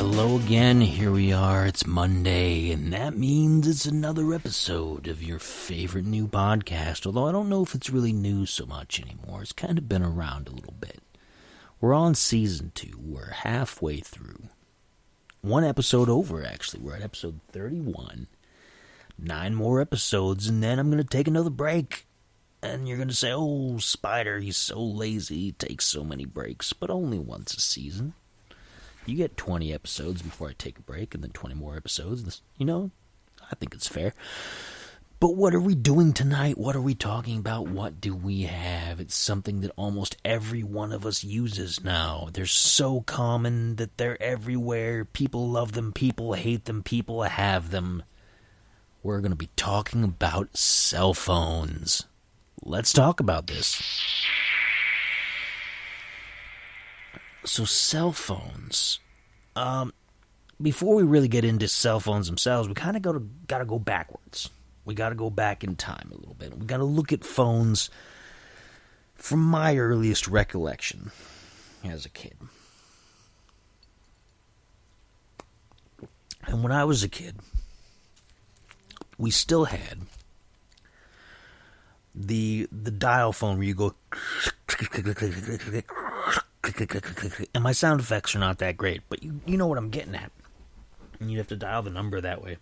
Hello again, here we are, it's Monday, and that means it's another episode of your favorite new podcast, although I don't know if it's really new so much anymore. It's kind of been around a little bit. We're on season 2, we're halfway through. One episode over, actually, we're at episode 31. 9 more episodes, and then I'm going to take another break. And you're going to say, oh, Spider, he's so lazy, he takes so many breaks, but only once a season. You get 20 episodes before I take a break, and then 20 more episodes. You know, I think it's fair. But what are we doing tonight? What are we talking about? What do we have? It's something that almost every one of us uses now. They're so common that they're everywhere. People love them. People hate them. People have them. We're going to be talking about cell phones. Let's talk about this. So cell phones. Before we really get into cell phones themselves, we kind of got to go backwards. We got to go back in time a little bit. We got to look at phones from my earliest recollection as a kid. And when I was a kid, we still had the dial phone where you go and my sound effects are not that great, but you know what I'm getting at. And you'd have to dial the number that way.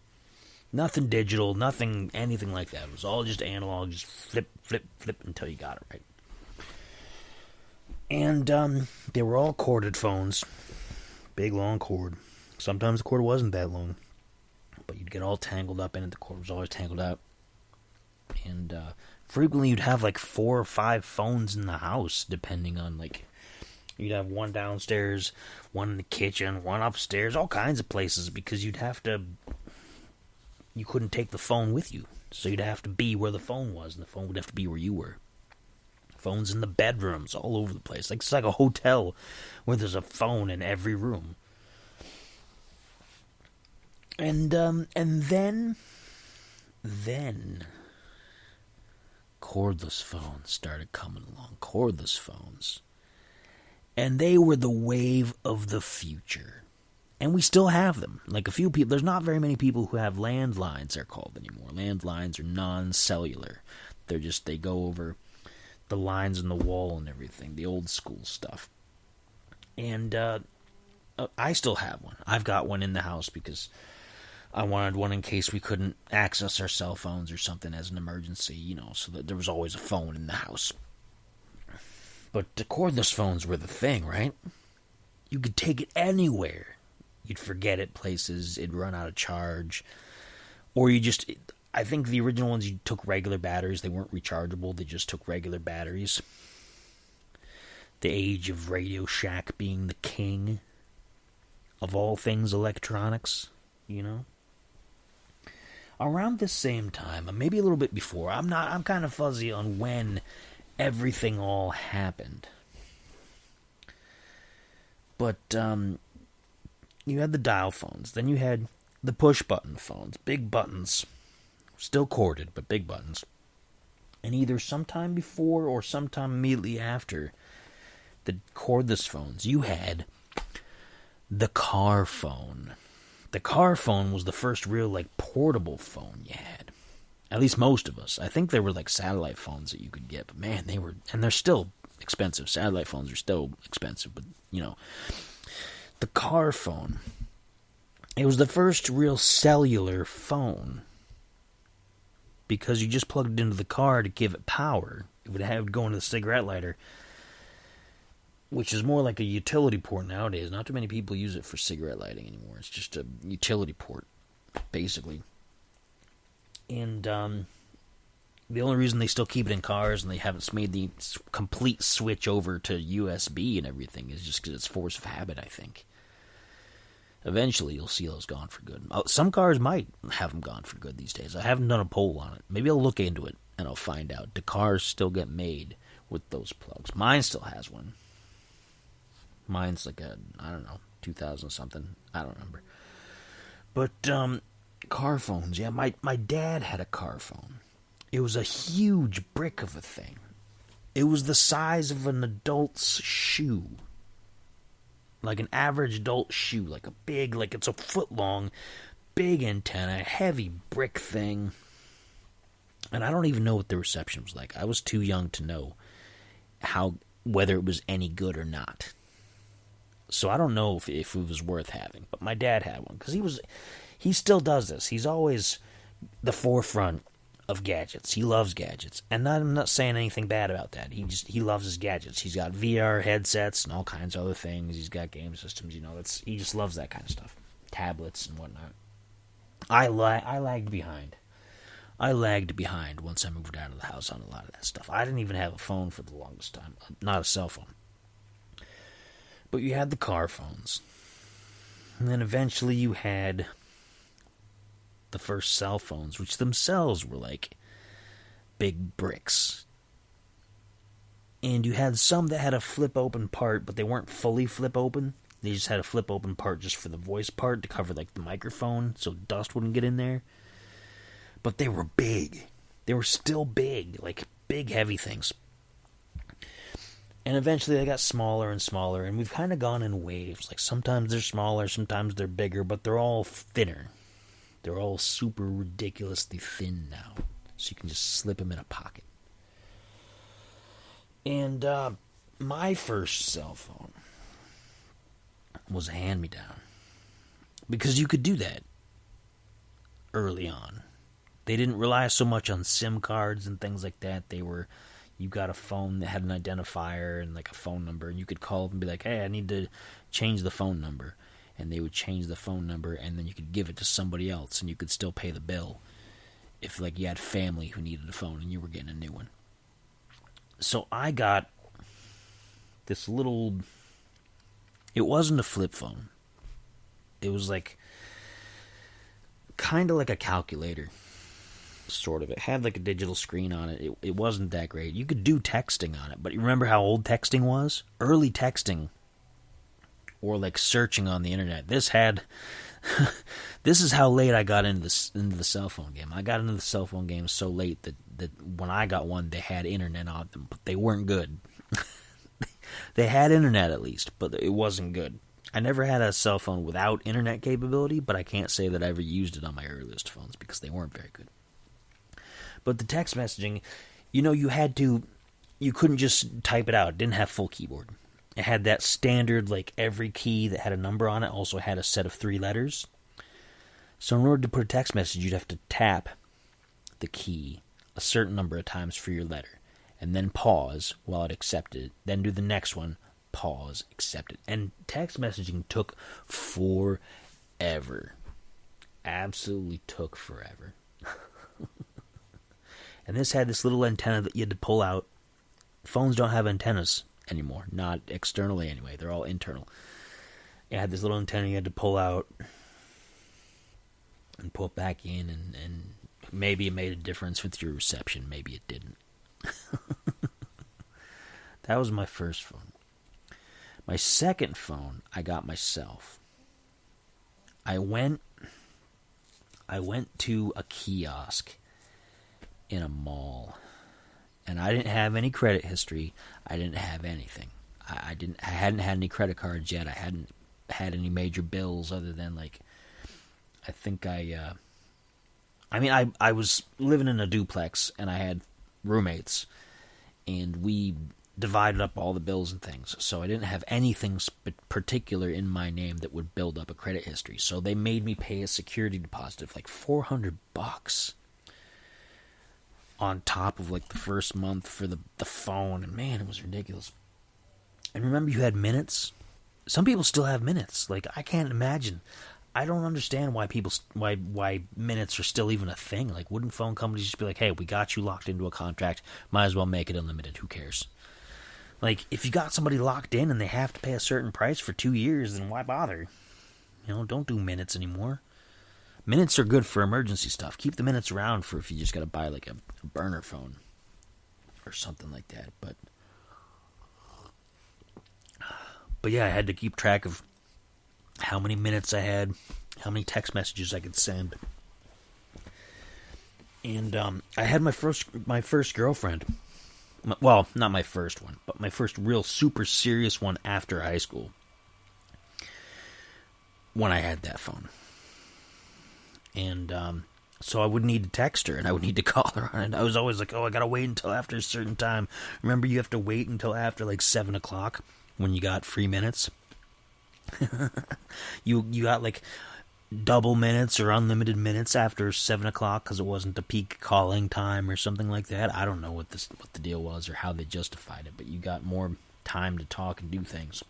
Nothing digital, nothing, anything like that. It was all just analog, just flip, flip, flip until you got it right. And they were all corded phones. Big, long cord. Sometimes the cord wasn't that long, but you'd get all tangled up in it. The cord was always tangled out. And frequently you'd have like 4 or 5 phones in the house, depending on like... You'd have one downstairs, one in the kitchen, one upstairs, all kinds of places, because you couldn't take the phone with you. So you'd have to be where the phone was, and the phone would have to be where you were. Phones in the bedrooms, all over the place. It's like a hotel where there's a phone in every room. And then cordless phones started coming along. Cordless phones. And they were the wave of the future. And we still have them. Like a few people, there's not very many people who have landlines, they're called anymore. Landlines are non-cellular. They go over the lines in the wall and everything, the old school stuff. And I still have one. I've got one in the house because I wanted one in case we couldn't access our cell phones or something as an emergency, so that there was always a phone in the house. But the cordless phones were the thing, right? You could take it anywhere. You'd forget it places, it'd run out of charge. Or I think the original ones, you took regular batteries. They weren't rechargeable, they just took regular batteries. The age of Radio Shack being the king of all things electronics, Around the same time, maybe a little bit before, I'm kind of fuzzy on when everything all happened. But you had the dial phones. Then you had the push-button phones. Big buttons. Still corded, but big buttons. And either sometime before or sometime immediately after the cordless phones, you had the car phone. The car phone was the first real, portable phone you had. At least most of us. I think there were satellite phones that you could get, but man, they're still expensive. Satellite phones are still expensive, but the car phone. It was the first real cellular phone because you just plugged it into the car to give it power. It would go into the cigarette lighter, which is more like a utility port nowadays. Not too many people use it for cigarette lighting anymore. It's just a utility port, basically. And the only reason they still keep it in cars and they haven't made the complete switch over to USB and everything is just because it's force of habit, I think. Eventually, you'll see those gone for good. Some cars might have them gone for good these days. I haven't done a poll on it. Maybe I'll look into it and I'll find out. Do cars still get made with those plugs? Mine still has one. Mine's I don't know, 2000 something. I don't remember. But, car phones, yeah, my dad had a car phone. It was a huge brick of a thing. It was the size of an adult's shoe. like an average adult shoe, like a big, like it's a foot long, big antenna, heavy brick thing. And I don't even know what the reception was like. I was too young to know whether it was any good or not. So I don't know if it was worth having. But my dad had one because he still does this. He's always the forefront of gadgets. He loves gadgets. And I'm not saying anything bad about that. He loves his gadgets. He's got VR headsets and all kinds of other things. He's got game systems, he just loves that kind of stuff. Tablets and whatnot. I lagged behind. I lagged behind once I moved out of the house on a lot of that stuff. I didn't even have a phone for the longest time. Not a cell phone. But you had the car phones. And then eventually you had the first cell phones, which themselves were like big bricks. And you had some that had a flip open part, but they weren't fully flip open. They just had a flip open part just for the voice part to cover like the microphone so dust wouldn't get in there. But they were big. They were still big, like big heavy things. And eventually they got smaller and smaller, and we've kind of gone in waves. Like sometimes they're smaller, sometimes they're bigger, but they're all thinner. They're all super ridiculously thin now. So you can just slip them in a pocket. And my first cell phone was a hand-me-down. Because you could do that early on. They didn't rely so much on SIM cards and things like that. You got a phone that had an identifier and like a phone number, and you could call up and be like, hey, I need to change the phone number. And they would change the phone number, and then you could give it to somebody else, and you could still pay the bill if like you had family who needed a phone and you were getting a new one. So I got this little... It wasn't a flip phone. It was like... kind of like a calculator. Sort of. It had like a digital screen on it. It wasn't that great. You could do texting on it, but you remember how old texting was? Early texting, or like searching on the internet. This is how late I got into the cell phone game. I got into the cell phone game so late that when I got one, they had internet on them, but they weren't good. They had internet at least, but it wasn't good. I never had a cell phone without internet capability, but I can't say that I ever used it on my earliest phones because they weren't very good. But the text messaging, you couldn't just type it out. It didn't have full keyboard. It had that standard, like every key that had a number on it also had a set of 3 letters. So in order to put a text message, you'd have to tap the key a certain number of times for your letter, and then pause while it accepted it. Then do the next one, pause, accept it. And text messaging took forever. Absolutely took forever. And this had this little antenna that you had to pull out. Phones don't have antennas anymore. Not externally anyway. They're all internal. It had this little antenna you had to pull out and put back in, and maybe it made a difference with your reception. Maybe it didn't. That was my first phone. My second phone, I got myself. I went to a kiosk in a mall, and I didn't have any credit history. I didn't have anything. I hadn't had any credit cards yet. I hadn't had any major bills other than like, I think I was living in a duplex, and I had roommates, and we divided up all the bills and things. So I didn't have anything particular in my name that would build up a credit history. So they made me pay a security deposit of like $400 on top of like the first month for the phone. And man, it was ridiculous. And remember, you had minutes. Some people still have minutes. Like, I can't imagine. I don't understand why minutes are still even a thing. Like, wouldn't phone companies just be like, hey, we got you locked into a contract, might as well make it unlimited, who cares? Like, if you got somebody locked in and they have to pay a certain price for 2 years, then why bother? Don't do minutes anymore. Minutes are good for emergency stuff. Keep the minutes around for if you just got to buy like a burner phone or something like that. But yeah, I had to keep track of how many minutes I had, how many text messages I could send. And I had my first girlfriend. Well, not my first one, but my first real super serious one after high school. when I had that phone. And so I would need to text her and I would need to call her on it. I was always like, oh, I gotta wait until after a certain time. Remember, you have to wait until after like 7 o'clock when you got free minutes. you got like double minutes or unlimited minutes after 7 o'clock because it wasn't the peak calling time or something like that. I don't know what the deal was or how they justified it, but you got more time to talk and do things.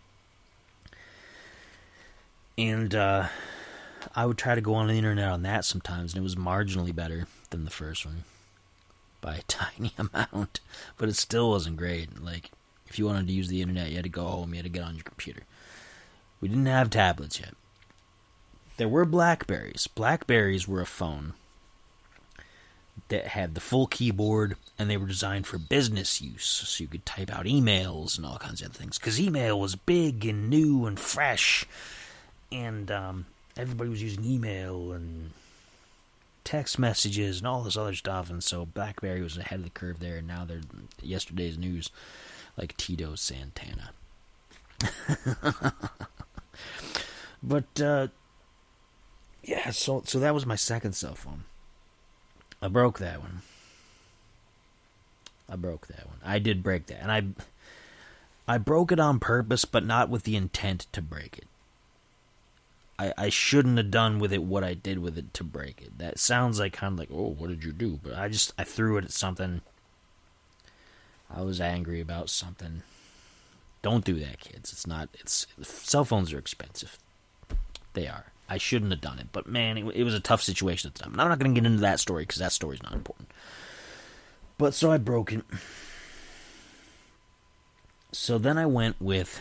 And I would try to go on the internet on that sometimes, and it was marginally better than the first one by a tiny amount, but it still wasn't great. Like, if you wanted to use the internet, you had to go home, you had to get on your computer. We didn't have tablets yet. There were Blackberries. Blackberries were a phone that had the full keyboard, and they were designed for business use, so you could type out emails and all kinds of other things, because email was big and new and fresh, and everybody was using email and text messages and all this other stuff, and so BlackBerry was ahead of the curve there, and now they're yesterday's news, like Tito Santana. But yeah, so that was my second cell phone. I broke that one. I did break that, and I broke it on purpose, but not with the intent to break it. I shouldn't have done with it what I did with it to break it. That sounds like kind of like, oh, what did you do? But I threw it at something. I was angry about something. Don't do that, kids. Cell phones are expensive. They are. I shouldn't have done it. But man, it was a tough situation at the time. And I'm not going to get into that story because that story's not important. But so I broke it. So then I went with...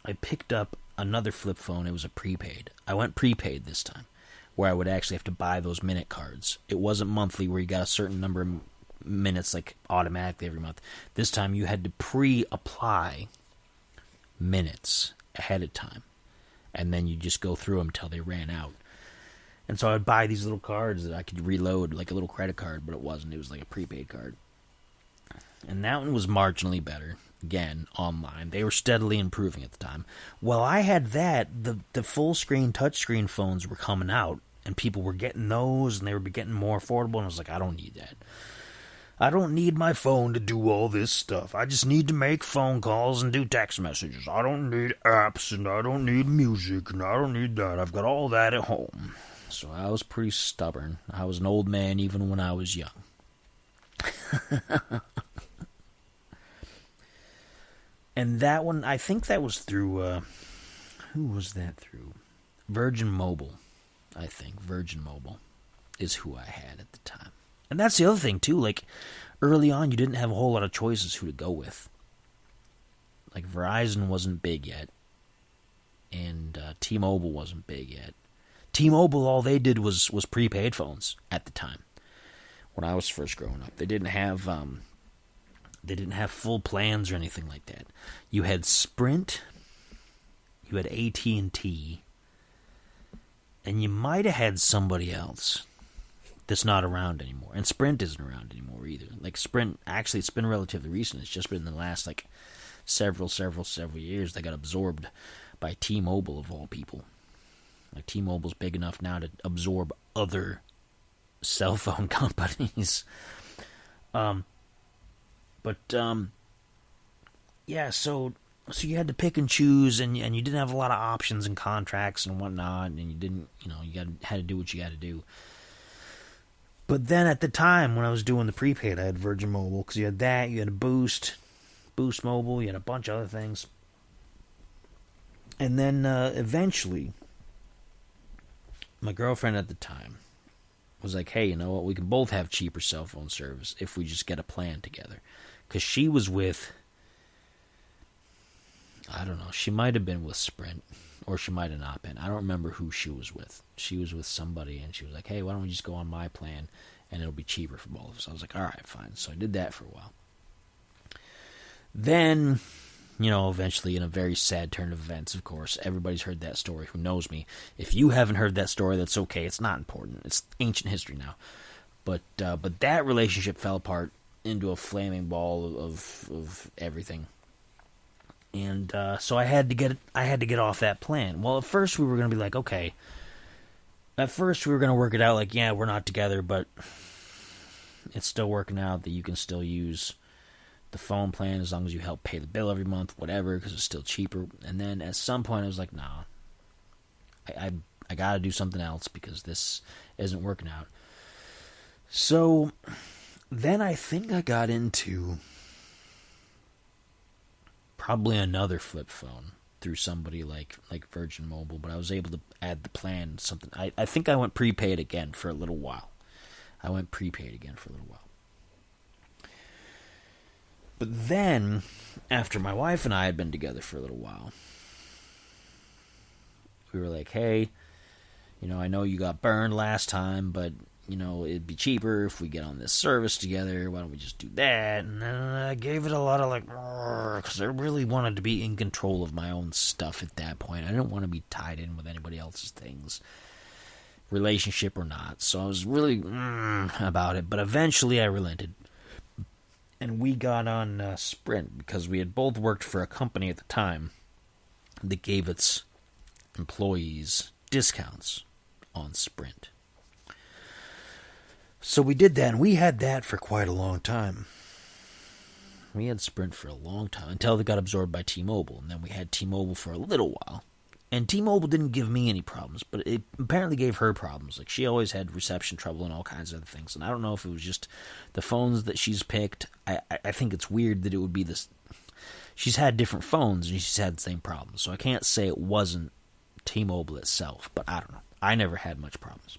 I picked up another flip phone. It was a prepaid. I went prepaid this time, where I would actually have to buy those minute cards. It wasn't monthly where you got a certain number of minutes like automatically every month. This time you had to pre-apply minutes ahead of time, and then you just go through them until they ran out. And so I'd buy these little cards that I could reload like a little credit card, but it wasn't. It was like a prepaid card. And that one was marginally better. Again, online. They were steadily improving at the time. Well, I had that. The full-screen touchscreen phones were coming out, and people were getting those, and they were getting more affordable, and I was like, I don't need that. I don't need my phone to do all this stuff. I just need to make phone calls and do text messages. I don't need apps, and I don't need music, and I don't need that. I've got all that at home. So I was pretty stubborn. I was an old man even when I was young. And that one, I think that was through, who was that through? Virgin Mobile, I think. Virgin Mobile is who I had at the time. And that's the other thing, too. Like, early on, you didn't have a whole lot of choices who to go with. Like, Verizon wasn't big yet. And T-Mobile wasn't big yet. T-Mobile, all they did was prepaid phones at the time. When I was first growing up. They didn't have full plans or anything like that. You had Sprint, you had AT&T, and you might have had somebody else that's not around anymore. And Sprint isn't around anymore either. Like Sprint, actually, it's been relatively recent. It's just been in the last like several years they got absorbed by T-Mobile of all people. Like T-Mobile's big enough now to absorb other cell phone companies. Yeah, so you had to pick and choose, and you didn't have a lot of options and contracts and whatnot, and you didn't, had to do what you got to do. But then at the time when I was doing the prepaid, I had Virgin Mobile, because you had that, you had a Boost Mobile, you had a bunch of other things. And then eventually, my girlfriend at the time was like, hey, you know what, we can both have cheaper cell phone service if we just get a plan together. Because she was with, I don't know, she might have been with Sprint, or she might have not been. I don't remember who she was with. She was with somebody, and she was like, hey, why don't we just go on my plan, and it'll be cheaper for both of us. I was like, all right, fine. So I did that for a while. Then, eventually, in a very sad turn of events, of course, everybody's heard that story who knows me. If you haven't heard that story, that's okay. It's not important. It's ancient history now. But that relationship fell apart into a flaming ball of everything. And so I had to get off that plan. Well, at first we were going to be like, okay. At first we were going to work it out like, yeah, we're not together, but it's still working out that you can still use the phone plan as long as you help pay the bill every month, whatever, because it's still cheaper. And then at some point I was like, nah, I got to do something else because this isn't working out. So then I think I got into probably another flip phone through somebody like Virgin Mobile, but I was able to add the plan something. I think I went prepaid again for a little while. But then, after my wife and I had been together for a little while, we were like, hey, I know you got burned last time, but, it'd be cheaper if we get on this service together. Why don't we just do that? And then I gave it a lot of because I really wanted to be in control of my own stuff at that point. I didn't want to be tied in with anybody else's things, relationship or not. So I was really about it, but eventually I relented. And we got on Sprint because we had both worked for a company at the time that gave its employees discounts on Sprint. So we did that, and we had that for quite a long time. We had Sprint for a long time until they got absorbed by T-Mobile, and then we had T-Mobile for a little while. And T-Mobile didn't give me any problems, but it apparently gave her problems. Like, she always had reception trouble and all kinds of other things. And I don't know if it was just the phones that she's picked. I think it's weird that it would be this. She's had different phones, and she's had the same problems. So I can't say it wasn't T-Mobile itself, but I don't know. I never had much problems.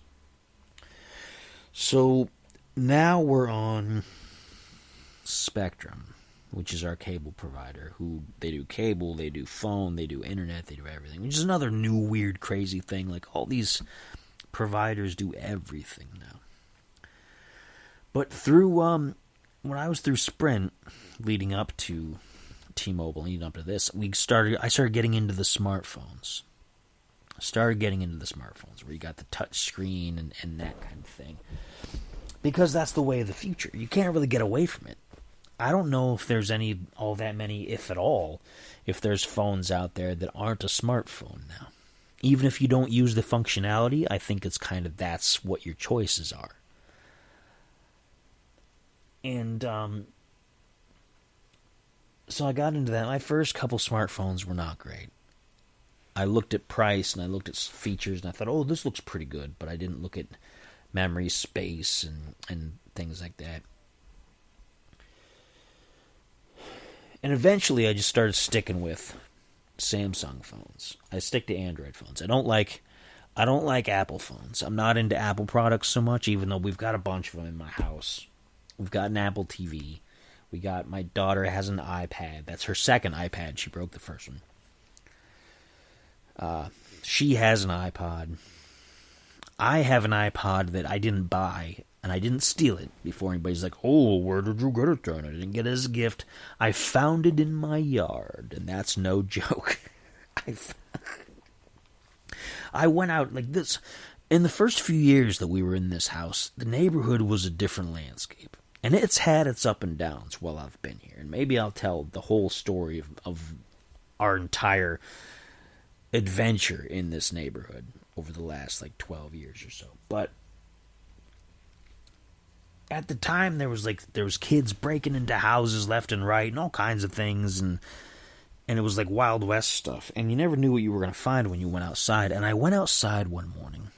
So now we're on Spectrum, which is our cable provider, who they do cable, they do phone, they do internet, they do everything, which is another new, weird, crazy thing. Like, all these providers do everything now. But through, when I was through Sprint, leading up to T-Mobile, leading up to this, I started getting into the smartphones. Where you got the touch screen and that kind of thing. Because that's the way of the future. You can't really get away from it. I don't know if there's all that many, if at all, if there's phones out there that aren't a smartphone now. Even if you don't use the functionality, I think it's kind of that's what your choices are. And so I got into that. My first couple smartphones were not great. I looked at price and I looked at features and I thought, oh, this looks pretty good. But I didn't look at memory, space, and things like that. And eventually I just started sticking with Samsung phones. I stick to Android phones. I don't like Apple phones. I'm not into Apple products so much, even though we've got a bunch of them in my house. We've got an Apple TV. My daughter has an iPad. That's her second iPad. She broke the first one. She has an iPod. I have an iPod that I didn't buy, and I didn't steal it before anybody's like, oh, where did you get it then? I didn't get it as a gift. I found it in my yard, and that's no joke. I went out like this. In the first few years that we were in this house, the neighborhood was a different landscape. And it's had its up and downs while I've been here. And maybe I'll tell the whole story of our entire adventure in this neighborhood over the last 12 years or so. But at the time there was kids breaking into houses left and right and all kinds of things, and it was like Wild West stuff, and you never knew what you were going to find when you went outside. And I went outside one morning.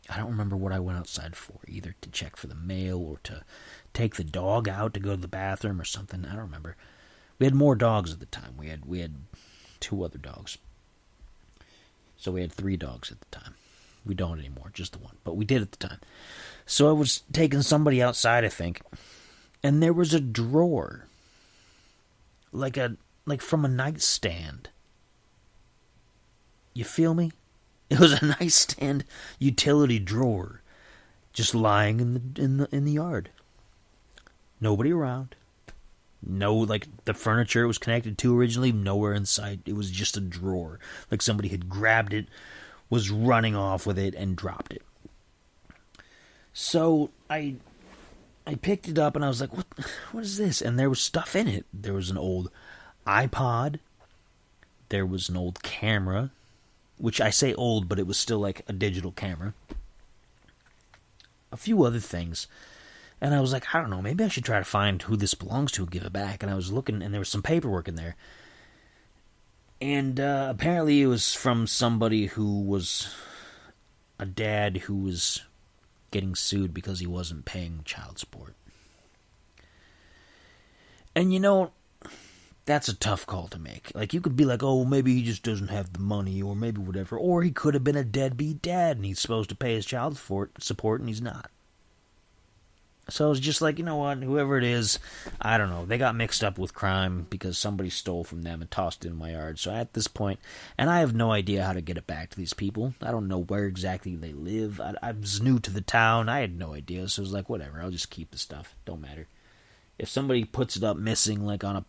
I don't remember what I went outside for, either to check for the mail or to take the dog out to go to the bathroom or something. I don't remember. We had more dogs at the time. We had 2 other dogs. So we had 3 dogs at the time. We don't anymore, just the one. But we did at the time. So I was taking somebody outside, I think, and there was a drawer, like from a nightstand. You feel me? It was a nightstand utility drawer, just lying in the yard. Nobody around. No, the furniture it was connected to originally, nowhere in sight. It was just a drawer. Like somebody had grabbed it, was running off with it, and dropped it. So I picked it up and I was like, what is this? And there was stuff in it. There was an old iPod. There was an old camera, which I say old, but it was still like a digital camera. A few other things. And I was like, I don't know, maybe I should try to find who this belongs to and give it back. And I was looking, and there was some paperwork in there. And apparently it was from somebody who was a dad who was getting sued because he wasn't paying child support. And you know, that's a tough call to make. Like, you could be like, oh, maybe he just doesn't have the money, or maybe whatever. Or he could have been a deadbeat dad, and he's supposed to pay his child support, and he's not. So I was just like, you know what, whoever it is, I don't know. They got mixed up with crime because somebody stole from them and tossed it in my yard. So at this point, and I have no idea how to get it back to these people. I don't know where exactly they live. I was new to the town. I had no idea. So I was like, whatever, I'll just keep the stuff. Don't matter. If somebody puts it up missing, like on a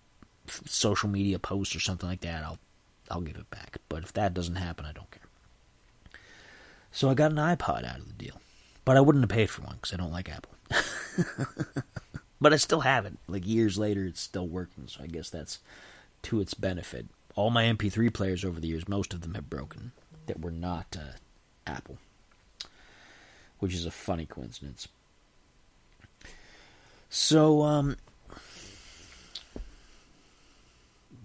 social media post or something like that, I'll give it back. But if that doesn't happen, I don't care. So I got an iPod out of the deal. But I wouldn't have paid for one because I don't like Apple. But I still have it. Like, years later, it's still working, so I guess that's to its benefit. All my MP3 players over the years, most of them have broken that were not Apple, which is a funny coincidence. So,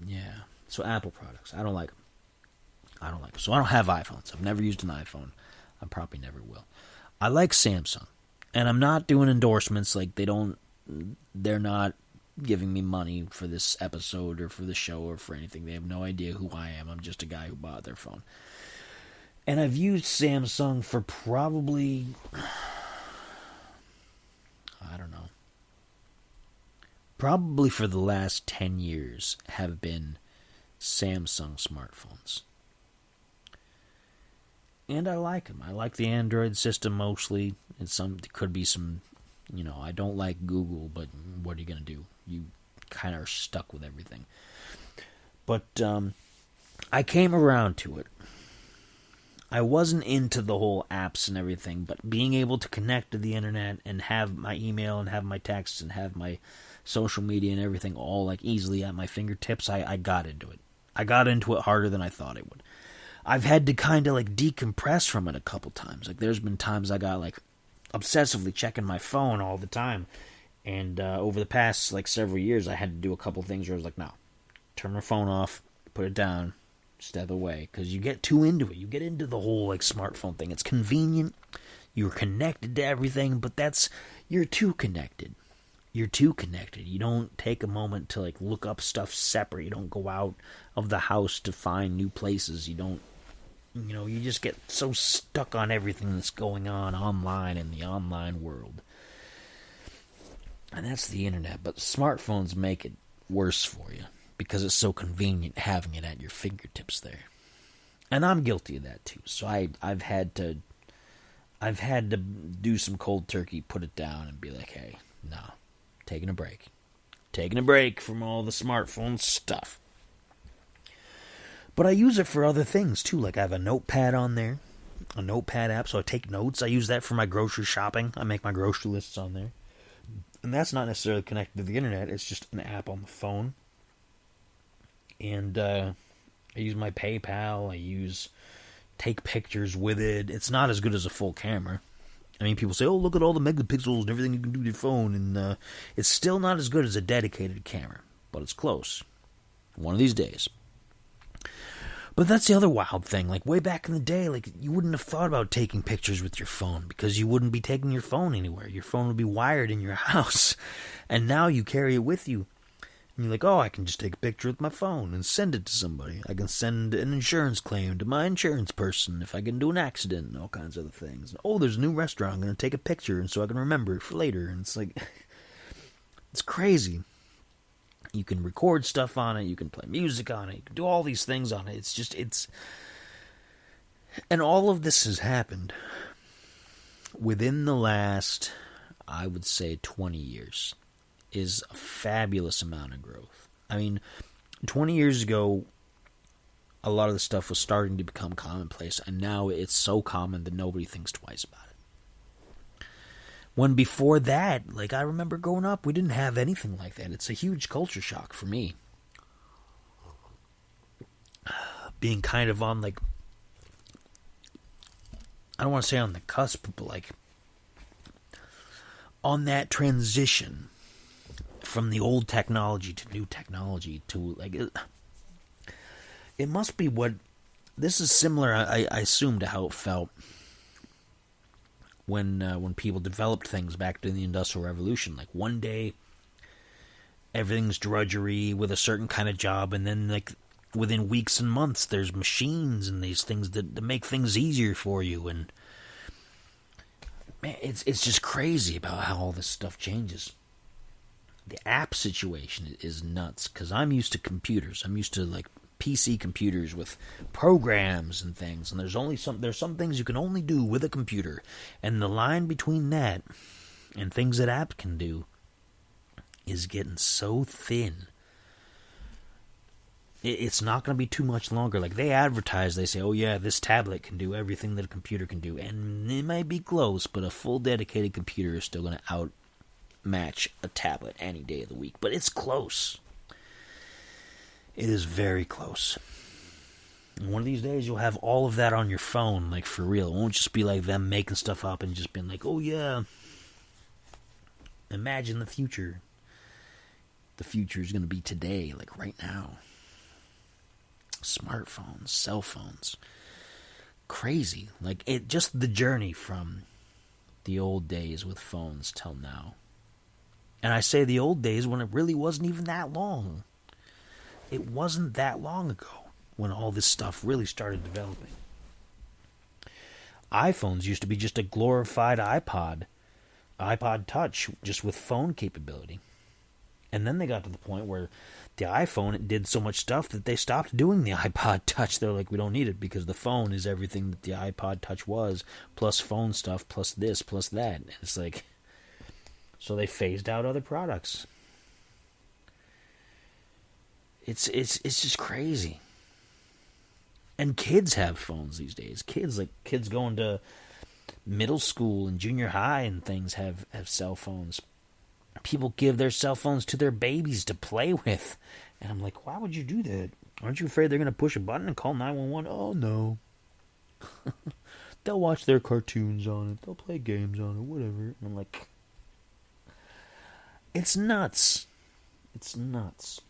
yeah. So Apple products, I don't like them. So I don't have iPhones. I've never used an iPhone. I probably never will. I like Samsung. And I'm not doing endorsements, like they're not giving me money for this episode or for the show or for anything. They have no idea who I am. I'm just a guy who bought their phone. And I've used Samsung for probably, I don't know, probably for the last 10 years have been Samsung smartphones. And I like them. I like the Android system mostly. And it could be some, I don't like Google, but what are you going to do? You kind of are stuck with everything. But I came around to it. I wasn't into the whole apps and everything, but being able to connect to the internet and have my email and have my texts and have my social media and everything all like easily at my fingertips, I got into it. I got into it harder than I thought I would. I've had to kind of like decompress from it a couple times. Like, there's been times I got like obsessively checking my phone all the time. And over the past like several years, I had to do a couple things where I was like, no, turn my phone off, put it down, step away. Because you get too into it. You get into the whole like smartphone thing. It's convenient. You're connected to everything, but you're too connected. You're too connected. You don't take a moment to like look up stuff separate. You don't go out of the house to find new places. You don't. You just get so stuck on everything that's going on online in the online world. And that's the internet. But smartphones make it worse for you because it's so convenient having it at your fingertips there. And I'm guilty of that too. So I've had to do some cold turkey, put it down, and be like, hey, no, taking a break. Taking a break from all the smartphone stuff. But I use it for other things, too. Like, I have a notepad on there, a notepad app, so I take notes. I use that for my grocery shopping. I make my grocery lists on there. And that's not necessarily connected to the internet. It's just an app on the phone. And I use my PayPal. Take pictures with it. It's not as good as a full camera. I mean, people say, oh, look at all the megapixels and everything you can do with your phone. And it's still not as good as a dedicated camera. But it's close. One of these days. But that's the other wild thing. Like, way back in the day, like, you wouldn't have thought about taking pictures with your phone because you wouldn't be taking your phone anywhere. Your phone would be wired in your house. And now you carry it with you. And you're like, oh, I can just take a picture with my phone and send it to somebody. I can send an insurance claim to my insurance person if I get into an accident and all kinds of other things. And, oh, there's a new restaurant. I'm going to take a picture and so I can remember it for later. And it's like, it's crazy. You can record stuff on it. You can play music on it. You can do all these things on it. And all of this has happened within the last, I would say, 20 years. Is a fabulous amount of growth. I mean, 20 years ago, a lot of the stuff was starting to become commonplace, and now it's so common that nobody thinks twice about it. When before that, like, I remember growing up, we didn't have anything like that. It's a huge culture shock for me. being kind of on, like, I don't want to say on the cusp, but like on that transition from the old technology to new technology to, like, it must be what, this is similar, I assume, to how it felt when people developed things back during the Industrial Revolution. Like, one day everything's drudgery with a certain kind of job, and then, like, within weeks and months there's machines and these things that make things easier for you. And man, it's just crazy about how all this stuff changes. The app situation is nuts, because I'm used to computers. I'm used to, like, PC computers with programs and things, and there's some things you can only do with a computer, and the line between that and things that apps can do is getting so thin. It's not going to be too much longer. Like, they advertise, they say, oh yeah, this tablet can do everything that a computer can do, and it might be close, but a full dedicated computer is still going to outmatch a tablet any day of the week. But it's close. It is very close. And one of these days you'll have all of that on your phone, like, for real. It won't just be like them making stuff up and just being like, oh yeah. Imagine the future. The future is going to be today, like right now. Smartphones, cell phones. Crazy. Like, it just the journey from the old days with phones till now. And I say the old days when it really wasn't even that long. It wasn't that long ago when all this stuff really started developing. iPhones used to be just a glorified iPod Touch, just with phone capability. And then they got to the point where the iPhone, it did so much stuff that they stopped doing the iPod Touch. They're like, we don't need it, because the phone is everything that the iPod Touch was, plus phone stuff, plus this, plus that. And it's like, so they phased out other products. It's just crazy. And kids have phones these days. Kids going to middle school and junior high and things have cell phones. People give their cell phones to their babies to play with. And I'm like, why would you do that? Aren't you afraid they're going to push a button and call 911? Oh, no. They'll watch their cartoons on it. They'll play games on it, whatever. And I'm like, it's nuts. It's nuts.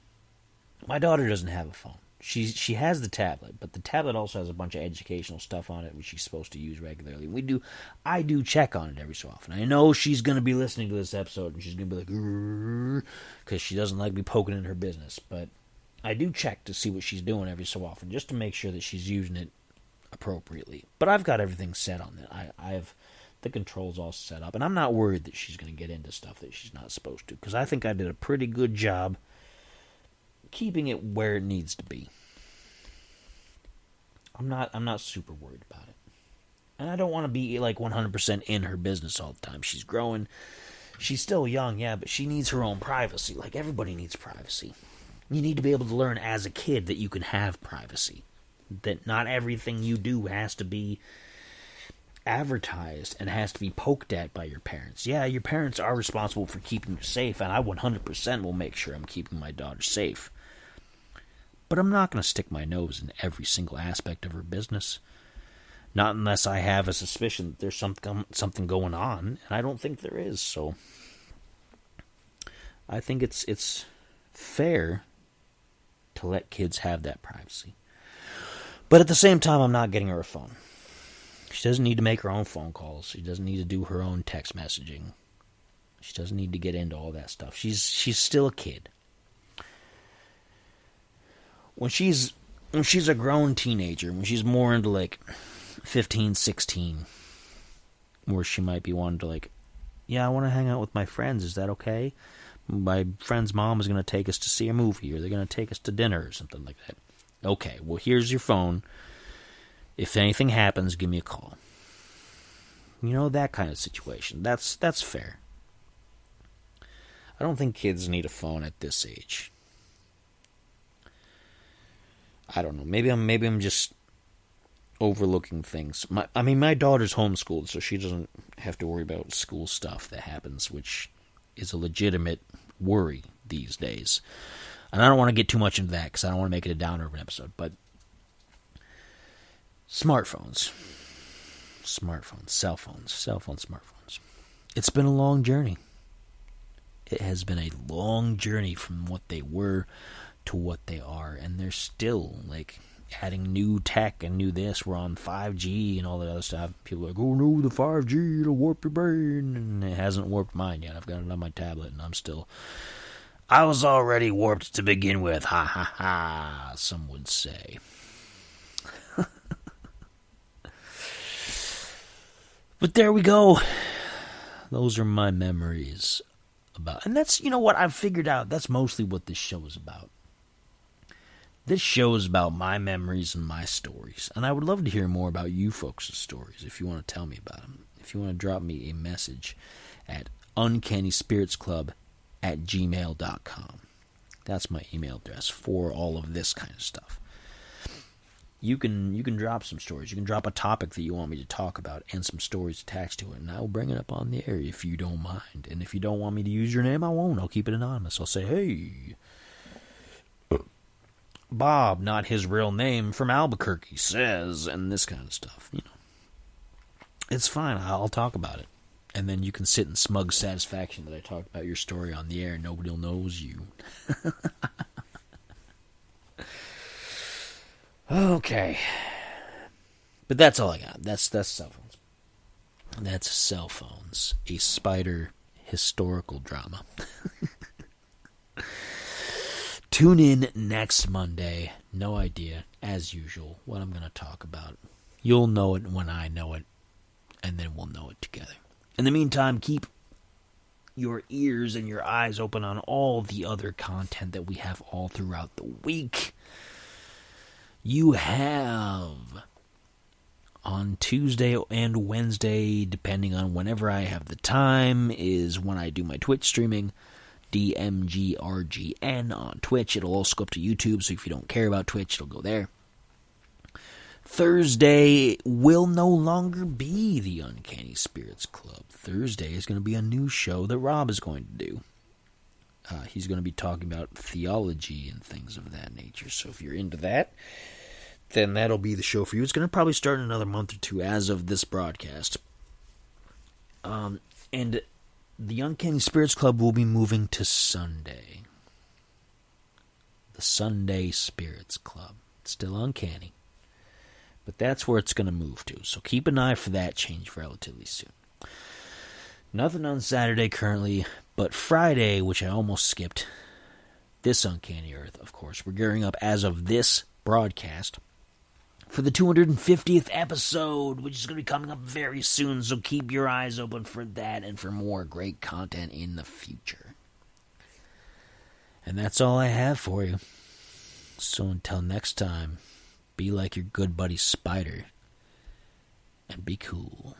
My daughter doesn't have a phone. She has the tablet, but the tablet also has a bunch of educational stuff on it, which she's supposed to use regularly. I do check on it every so often. I know she's going to be listening to this episode, and she's going to be like, because she doesn't like me poking in her business. But I do check to see what she's doing every so often, just to make sure that she's using it appropriately. But I've got everything set on it. I have the controls all set up, and I'm not worried that she's going to get into stuff that she's not supposed to, because I think I did a pretty good job keeping it where it needs to be. I'm not super worried about it. And I don't want to be like 100% in her business all the time. She's growing. She's still young, yeah, but she needs her own privacy. Like, everybody needs privacy. You need to be able to learn as a kid that you can have privacy. That not everything you do has to be advertised and has to be poked at by your parents. Yeah, your parents are responsible for keeping you safe, and I 100% will make sure I'm keeping my daughter safe. But I'm not going to stick my nose in every single aspect of her business. Not unless I have a suspicion that there's something going on, and I don't think there is. So I think it's fair to let kids have that privacy. But at the same time, I'm not getting her a phone. She doesn't need to make her own phone calls. She doesn't need to do her own text messaging. She doesn't need to get into all that stuff. She's still a kid. When she's a grown teenager, when she's more into like 15, 16, where she might be wanting to like, yeah, I want to hang out with my friends. Is that okay? My friend's mom is going to take us to see a movie, or they're going to take us to dinner or something like that. Okay, well, here's your phone. If anything happens, give me a call. You know, that kind of situation. That's fair. I don't think kids need a phone at this age. I don't know. Maybe I'm just overlooking things. My daughter's homeschooled, so she doesn't have to worry about school stuff that happens, which is a legitimate worry these days. And I don't want to get too much into that, because I don't want to make it a downer of an episode. But Smartphones. Cell phones, smartphones. It's been a long journey. It has been a long journey from what they were to what they are, and they're still, like, adding new tech and new this. We're on 5G and all that other stuff. People are like, oh no, the 5G, it'll warp your brain, and it hasn't warped mine yet. I've got it on my tablet, and I was already warped to begin with, ha ha ha, some would say. But there we go. Those are my memories about, and that's, you know what, I've figured out, that's mostly what this show is about. This show is about my memories and my stories, and I would love to hear more about you folks' stories if you want to tell me about them. If you want to drop me a message at uncannyspiritsclub@gmail.com. That's my email address for all of this kind of stuff. You can drop some stories. You can drop a topic that you want me to talk about and some stories attached to it, and I'll bring it up on the air if you don't mind. And if you don't want me to use your name, I won't. I'll keep it anonymous. I'll say, hey, Bob, not his real name, from Albuquerque says, and this kind of stuff. You know, it's fine. I'll talk about it, and then you can sit in smug satisfaction that I talked about your story on the air. Nobody knows you. Okay, but that's all I got. That's cell phones. That's cell phones. A spider historical drama. Tune in next Monday. No idea, as usual, what I'm going to talk about. You'll know it when I know it, and then we'll know it together. In the meantime, keep your ears and your eyes open on all the other content that we have all throughout the week. You have on Tuesday and Wednesday, depending on whenever I have the time, is when I do my Twitch streaming. DMGRGN on Twitch. It'll also go up to YouTube, so if you don't care about Twitch, it'll go there. Thursday will no longer be the Uncanny Spirits Club. Thursday is going to be a new show that Rob is going to do. He's going to be talking about theology and things of that nature. So if you're into that, then that'll be the show for you. It's going to probably start in another month or two as of this broadcast. And the Uncanny Spirits Club will be moving to Sunday. The Sunday Spirits Club. It's still uncanny, but that's where it's going to move to. So keep an eye for that change relatively soon. Nothing on Saturday currently, but Friday, which I almost skipped, this Uncanny Earth, of course. We're gearing up as of this broadcast for the 250th episode, which is going to be coming up very soon, so keep your eyes open for that and for more great content in the future. And that's all I have for you. So until next time, be like your good buddy Spider, and be cool.